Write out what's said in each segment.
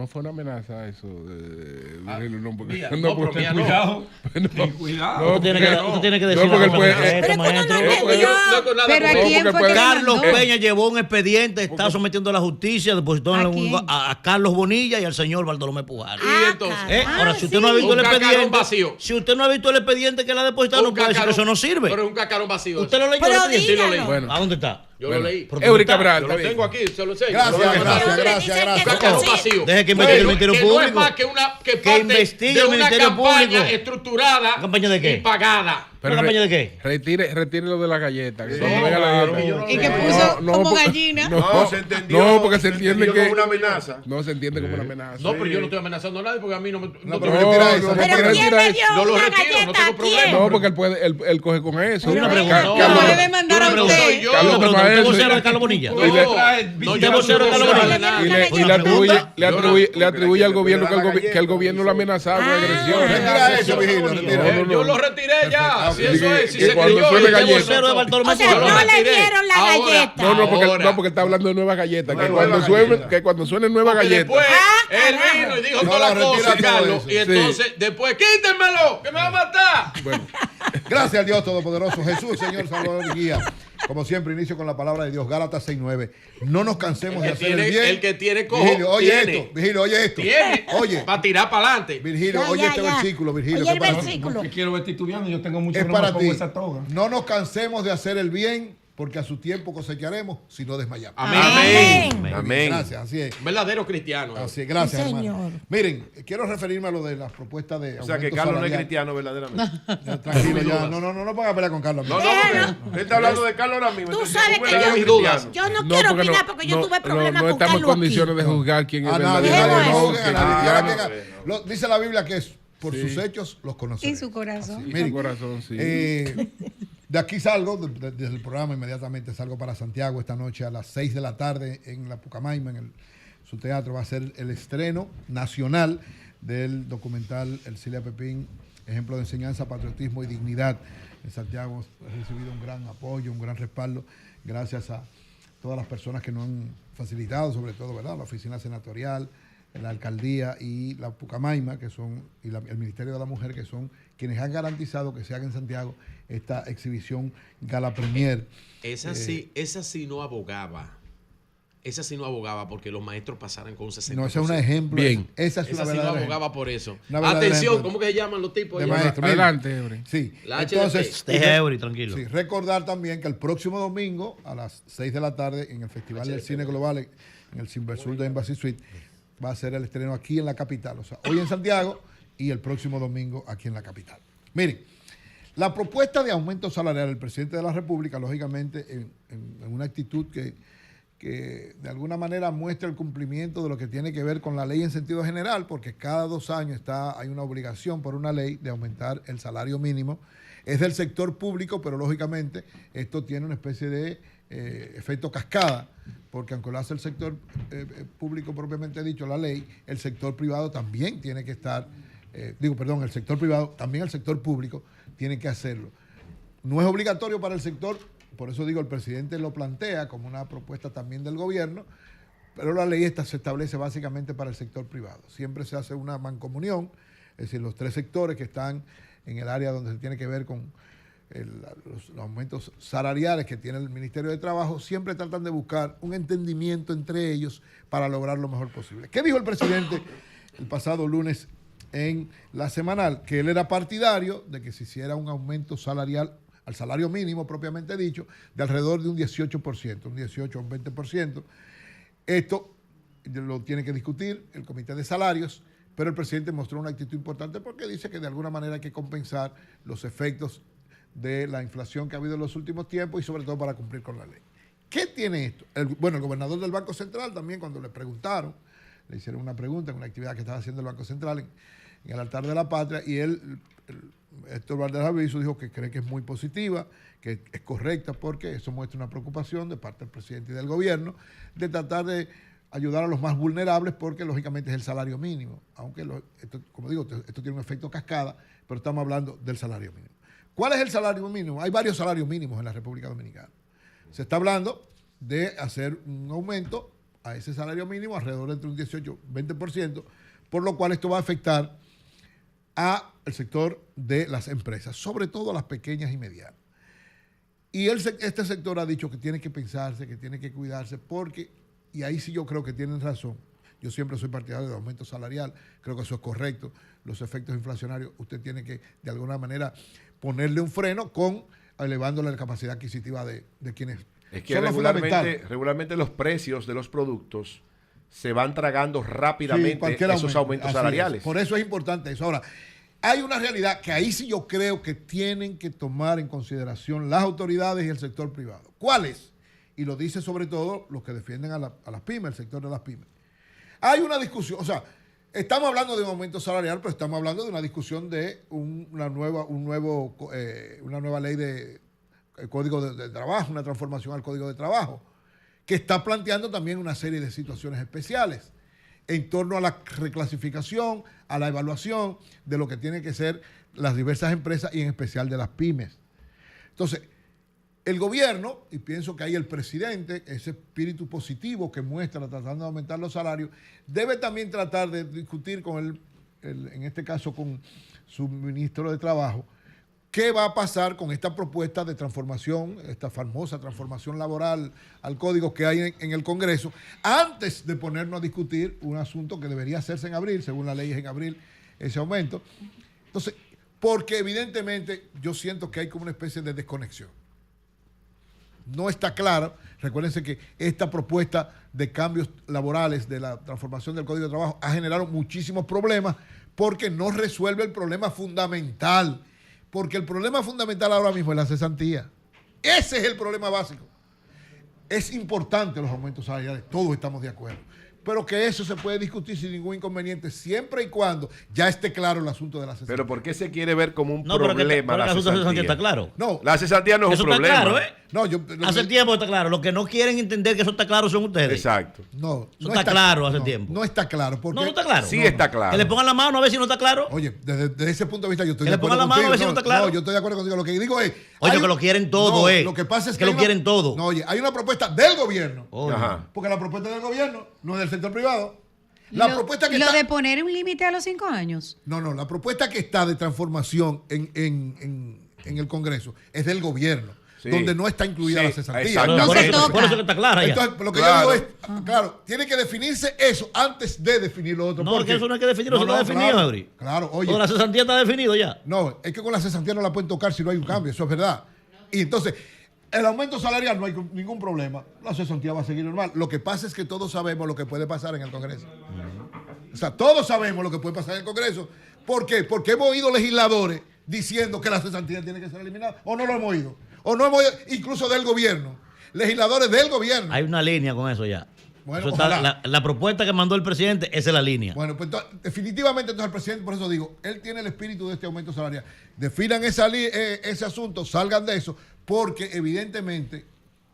no fue una amenaza eso. No, porque, mía, no, pero porque, mía, cuidado. Ten cuidado. Usted tiene que decir no, porque la puede, maestra, maestro. Pero ¿a quién fue que le Carlos mandó? Peña llevó un expediente, está sometiendo a la justicia, depositó ¿A en quién? a Carlos Bonilla y al señor Bartolomé Pujar. Y entonces, Ahora, si usted no ha visto Un el cacarón expediente, vacío. si usted no ha visto el expediente que le ha depositado, no puede decir que eso no sirve. Pero es un cacarón vacío. ¿Usted lo leyó? Pero el expediente? Sí, lo leí. dígalo. Bueno. ¿A dónde está? Yo lo leí. Eury Cabral. Yo lo tengo aquí, se lo sé. Gracias, Yo lo tengo gracias, aquí. gracias. Cacarón vacío. Deje que investigue el Ministerio Que no es Público. más que parte investigue de el una Ministerio campaña Público. estructurada ¿Campaña de qué? y pagada. ¿Una campaña de qué? Retire lo de la galleta. Que cuando No, venga la claro, galleta. yo no Y lo que leí. puso como porque- gallina. No, se entendió. No, porque se entiende entendió que. como una amenaza. No se entiende como una amenaza. No, pero yo no estoy amenazando a nadie porque a mí no me. No, te- pero retira eso. no, Pero retira ¿quién le eso. dio Yo lo una retiro, no galleta tengo a problema. quién? No, porque él coge con eso. Una pregunta. No, Carlos- debe mandar a Una pregunta. usted. Yo. Carlos Una pregunta. Maestro, ¿Usted vocero y- de Carlos Bonilla? No, Y le- no, ¿Usted yo no vocero de soy Carlos vocero de Bonilla? nadie. Y Una pregunta. le atribuye al gobierno le da la que el galleta, gobierno lo ha amenazado con agresión. Retira eso, Vigilio, retira. No, no, Yo lo retiré ya. Si eso es, si que se cuando creyó. suene y galleta. llevo Vocero de Bartolomé O sea, Yo lo no le retiré. dieron la Ahora, galleta. No, Ahora. porque está hablando de nueva galleta. Que Nueva cuando galleta. suene nueva Porque galleta. después Ah, él caramba. vino y dijo No, todas las retira cosas, todo Carlos. eso. Y entonces, después, quítenmelo, que me va a matar. Bueno, Gracias al Dios Todopoderoso, Jesús, Señor, Salvador y Guía. Como siempre, inicio con la palabra de Dios, Gálatas 6:9. No nos cansemos de hacer el bien. El que tiene cojo, Virgilio, oye tiene. esto, Virgilio, oye esto. Tiene. Oye, Para tirar para adelante. Virgilio, Ya, oye ya, este ya. versículo, Virgilio. Oye que el para- versículo. Que quiero verte estudiando, yo tengo mucho Es problema para con ti. esa toga. No nos cansemos de hacer el bien, porque a su tiempo cosecharemos si no desmayamos. Amén. Amén. Gracias, así es. Verdadero cristiano. Así es, gracias, Sí, hermano. señor. Miren, quiero referirme a lo de las propuestas de O sea que aumento Carlos no es salarial. cristiano verdaderamente. Ya, tranquilo, ya. No ponga a pelear con Carlos. No, porque él está hablando de Carlos ahora mismo. Tú entonces, sabes ¿cómo que él es mis yo, cristiano? yo no quiero porque opinar porque yo tuve problemas no con estamos en Carlos condiciones de aquí. juzgar quién es A nadie, verdadero. nadie, no, no, que a nadie, cristiano. Dice la Biblia que es por Sí. sus hechos los Y conoceréis. su corazón. Y Miren, su corazón, sí. De aquí salgo, desde el programa inmediatamente salgo para Santiago esta noche a las 6 de la tarde en la Pucamaima, en su teatro. Va a ser el estreno nacional del documental El Cilia Pepín, ejemplo de enseñanza, patriotismo y dignidad. En Santiago he recibido un gran apoyo, un gran respaldo, gracias a todas las personas que nos han facilitado, sobre todo, ¿verdad?, la oficina senatorial, la alcaldía y la Pucamaima, que son, y el Ministerio de la Mujer, que son quienes han garantizado que se haga en Santiago esta exhibición Gala Premier. Esa sí no abogaba. Esa sí no abogaba porque los maestros pasaran con 60%. No, ese es un ejemplo. Bien. Esa es Esa una sí no verdadera abogaba por eso. Una verdadera Atención, ejemplo. ¿cómo que se llaman los tipos? De allá? maestro. Adelante, Eury. Sí, La entonces, Deje Eury, tranquilo. sí, recordar también que el próximo domingo a las 6 de la tarde en el Festival del Cine Global en el Silversur de Embassy Suite va a ser el estreno aquí en la capital. O sea, hoy en Santiago y el próximo domingo aquí en la capital. Miren, la propuesta de aumento salarial del presidente de la República, lógicamente, en una actitud que de alguna manera muestra el cumplimiento de lo que tiene que ver con la ley en sentido general, porque cada 2 años hay una obligación por una ley de aumentar el salario mínimo. Es del sector público, pero lógicamente esto tiene una especie de efecto cascada, porque aunque lo hace el sector público propiamente dicho, la ley, el sector privado también tiene que estar, el sector privado, también el sector público tiene que hacerlo. No es obligatorio para el sector, por eso digo, el presidente lo plantea como una propuesta también del gobierno, pero la ley esta se establece básicamente para el sector privado. Siempre se hace una mancomunión, es decir, los 3 sectores que están en el área donde se tiene que ver con los aumentos salariales que tiene el Ministerio de Trabajo, siempre tratan de buscar un entendimiento entre ellos para lograr lo mejor posible. ¿Qué dijo el presidente el pasado lunes en la semanal? Que él era partidario de que se hiciera un aumento salarial al salario mínimo propiamente dicho, de alrededor de un 18%, un 18 o un 20%. Esto lo tiene que discutir el Comité de Salarios, pero el presidente mostró una actitud importante porque dice que de alguna manera hay que compensar los efectos de la inflación que ha habido en los últimos tiempos y sobre todo para cumplir con la ley. ¿Qué tiene esto? El gobernador del Banco Central también, cuando le preguntaron, le hicieron una pregunta en una actividad que estaba haciendo el Banco Central en el altar de la patria, y Héctor Valdés Aviso dijo que cree que es muy positiva, que es correcta, porque eso muestra una preocupación de parte del presidente y del gobierno de tratar de ayudar a los más vulnerables, porque lógicamente es el salario mínimo, aunque como digo, esto tiene un efecto cascada, pero estamos hablando del salario mínimo. ¿Cuál es el salario mínimo? Hay varios salarios mínimos en la República Dominicana. Se está hablando de hacer un aumento a ese salario mínimo, alrededor de entre un 18-20%, por lo cual esto va a afectar al sector de las empresas, sobre todo a las pequeñas y medianas. Y este sector ha dicho que tiene que pensarse, que tiene que cuidarse, porque, y ahí sí yo creo que tienen razón, yo siempre soy partidario del aumento salarial, creo que eso es correcto, los efectos inflacionarios, usted tiene que de alguna manera ponerle un freno con elevándole la capacidad adquisitiva de quienes Es que son los fundamentales. regularmente los precios de los productos se van tragando Sí, rápidamente cualquier esos aumento. aumentos Así salariales. es. Por eso es importante eso. Ahora, hay una realidad que ahí sí yo creo que tienen que tomar en consideración las autoridades y el sector privado. ¿Cuál es? Y lo dice sobre todo los que defienden a las pymes, el sector de las pymes. Hay una discusión, o sea, estamos hablando de un aumento salarial, pero estamos hablando de una discusión de una nueva ley de Código de Trabajo, una transformación al Código de Trabajo, que está planteando también una serie de situaciones especiales en torno a la reclasificación, a la evaluación de lo que tienen que ser las diversas empresas y en especial de las pymes. Entonces, el gobierno, y pienso que ahí el presidente, ese espíritu positivo que muestra tratando de aumentar los salarios, debe también tratar de discutir con en este caso con su ministro de Trabajo, qué va a pasar con esta propuesta de transformación, esta famosa transformación laboral al código que hay en el Congreso, antes de ponernos a discutir un asunto que debería hacerse en abril, según la ley es en abril ese aumento. Entonces, porque evidentemente yo siento que hay como una especie de desconexión. No está claro, recuérdense que esta propuesta de cambios laborales, de la transformación del Código de Trabajo, ha generado muchísimos problemas porque no resuelve el problema fundamental. Porque el problema fundamental ahora mismo es la cesantía. Ese es el problema básico. Es importante los aumentos salariales, todos estamos de acuerdo. Pero que eso se puede discutir sin ningún inconveniente, siempre y cuando ya esté claro el asunto de la cesantía. Pero ¿por qué se quiere ver como un No, pero problema el la asunto de la cesantía cesantía? está claro. No, La cesantía no es Eso un está problema. claro, ¿eh? no, Hace tiempo está claro. Los que no quieren entender que eso está claro son ustedes. Exacto. no, Eso está claro hace tiempo. No está claro. Porque, No está claro. Sí está claro. Que le pongan la mano a ver si no está claro. Oye, desde ese punto de vista yo estoy Que de le acuerdo pongan la mano contigo. a ver si no está claro. No, yo estoy de acuerdo contigo. Lo que digo es... Oye, que lo quieren todo, Lo que pasa es que hay lo quieren todo. No, oye, hay una propuesta del gobierno. Oye. Ajá. Porque la propuesta del gobierno no es del sector privado. Lo está... de poner un límite a los 5 años. No, la propuesta que está de transformación en el Congreso es del gobierno, Sí. donde no está incluida Sí, la cesantía. exacto. No por, se eso, toca. por eso que está clara ya. Entonces, lo que Claro. yo digo es, claro, tiene que definirse eso antes de definir lo otro. No, porque- que eso no hay que definirlo, eso está definido, claro, Henry. claro, oye. Toda la cesantía está definido ya. No, es que con la cesantía no la pueden tocar si no hay un cambio, eso es verdad. Y entonces, el aumento salarial no hay ningún problema, la cesantía va a seguir normal. Lo que pasa es que todos sabemos lo que puede pasar en el Congreso. O sea, todos sabemos lo que puede pasar en el Congreso. ¿Por qué? Porque hemos oído legisladores diciendo que la cesantía tiene que ser eliminada. O no lo hemos oído. O no hemos oído, incluso del gobierno. Legisladores del gobierno. Hay una línea con eso ya. Bueno, Eso está- ojalá. la propuesta que mandó el presidente, esa es la línea. Bueno, pues definitivamente entonces el presidente, por eso digo, él tiene el espíritu de este aumento salarial. Definan ese asunto, salgan de eso, porque evidentemente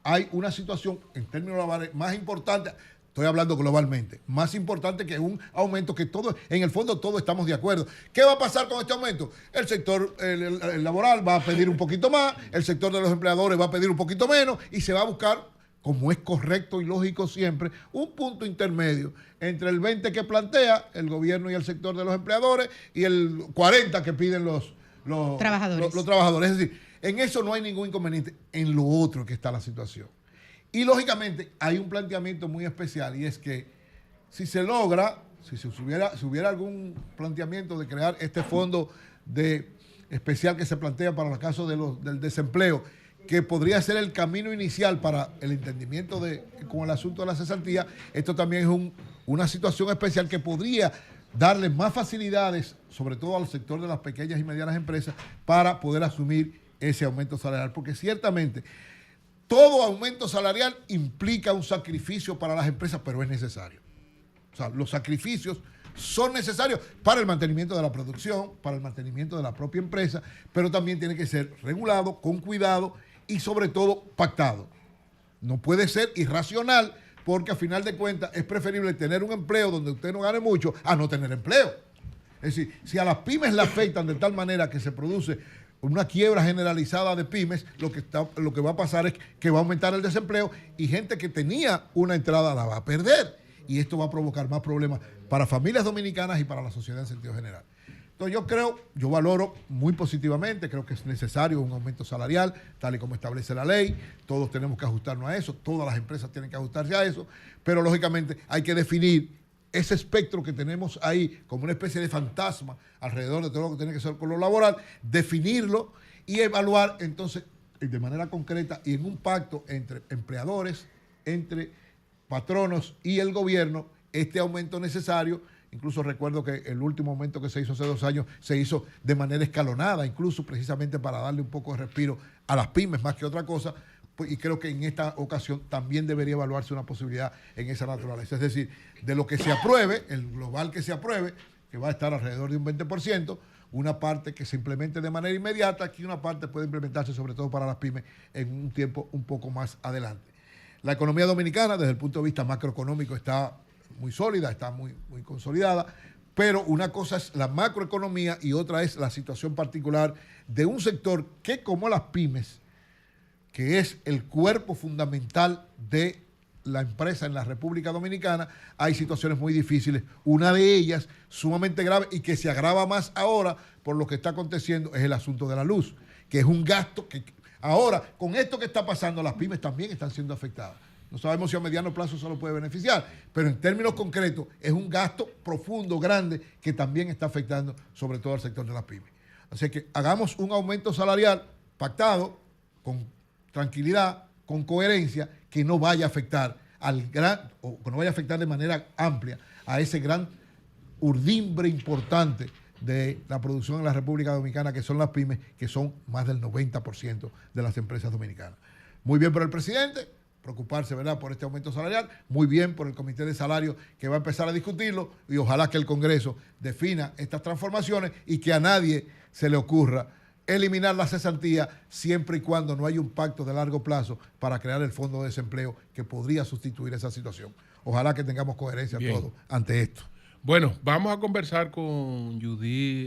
hay una situación en términos laborales más importante, estoy hablando globalmente, más importante que un aumento que todos, en el fondo todos estamos de acuerdo. ¿Qué va a pasar con este aumento? El sector el laboral va a pedir un poquito más, el sector de los empleadores va a pedir un poquito menos y se va a buscar, como es correcto y lógico siempre, un punto intermedio entre el 20 que plantea el gobierno y el sector de los empleadores y el 40 que piden los Trabajadores. los trabajadores. Es decir, en eso no hay ningún inconveniente, en lo otro que está la situación. Y lógicamente hay un planteamiento muy especial y es que si se logra, si hubiera algún planteamiento de crear este fondo especial que se plantea para los casos del desempleo, que podría ser el camino inicial para el entendimiento con el asunto de la cesantía, esto también es una situación especial que podría darle más facilidades, sobre todo al sector de las pequeñas y medianas empresas, para poder asumir ese aumento salarial, porque ciertamente todo aumento salarial implica un sacrificio para las empresas, pero es necesario. O sea, los sacrificios son necesarios para el mantenimiento de la producción, para el mantenimiento de la propia empresa, pero también tiene que ser regulado, con cuidado y sobre todo pactado. No puede ser irracional porque a final de cuentas es preferible tener un empleo donde usted no gane mucho a no tener empleo. Es decir, si a las pymes le afectan de tal manera que se produce una quiebra generalizada de pymes, lo que va a pasar es que va a aumentar el desempleo y gente que tenía una entrada la va a perder. Y esto va a provocar más problemas para familias dominicanas y para la sociedad en sentido general. Entonces yo valoro muy positivamente, creo que es necesario un aumento salarial, tal y como establece la ley, todos tenemos que ajustarnos a eso, todas las empresas tienen que ajustarse a eso, pero lógicamente hay que definir ese espectro que tenemos ahí como una especie de fantasma alrededor de todo lo que tiene que ser con lo laboral, definirlo y evaluar entonces de manera concreta y en un pacto entre empleadores, entre patronos y el gobierno, este aumento necesario. Incluso recuerdo que el último aumento que se hizo hace 2 años se hizo de manera escalonada, incluso precisamente para darle un poco de respiro a las pymes más que otra cosa, y creo que en esta ocasión también debería evaluarse una posibilidad en esa naturaleza. Es decir, de lo que se apruebe, el global que se apruebe, que va a estar alrededor de un 20%, una parte que se implemente de manera inmediata, aquí una parte puede implementarse sobre todo para las pymes en un tiempo un poco más adelante. La economía dominicana, desde el punto de vista macroeconómico, está muy sólida, está muy consolidada, pero una cosa es la macroeconomía y otra es la situación particular de un sector que, como las pymes, que es el cuerpo fundamental de la empresa en la República Dominicana, hay situaciones muy difíciles. Una de ellas, sumamente grave y que se agrava más ahora por lo que está aconteciendo, es el asunto de la luz, que es un gasto que ahora, con esto que está pasando, las pymes también están siendo afectadas. No sabemos si a mediano plazo eso lo puede beneficiar, pero en términos concretos es un gasto profundo, grande, que también está afectando sobre todo al sector de las pymes. Así que hagamos un aumento salarial pactado, con tranquilidad, con coherencia, que no vaya a afectar o que no vaya a afectar de manera amplia a ese gran urdimbre importante de la producción en la República Dominicana, que son las pymes, que son más del 90% de las empresas dominicanas. Muy bien por el presidente, preocuparse, ¿verdad?, por este aumento salarial, muy bien por el Comité de Salarios que va a empezar a discutirlo y ojalá que el Congreso defina estas transformaciones y que a nadie se le ocurra eliminar la cesantía siempre y cuando no haya un pacto de largo plazo para crear el fondo de desempleo que podría sustituir esa situación. Ojalá que tengamos coherencia todos ante esto. Bueno, vamos a conversar con Judith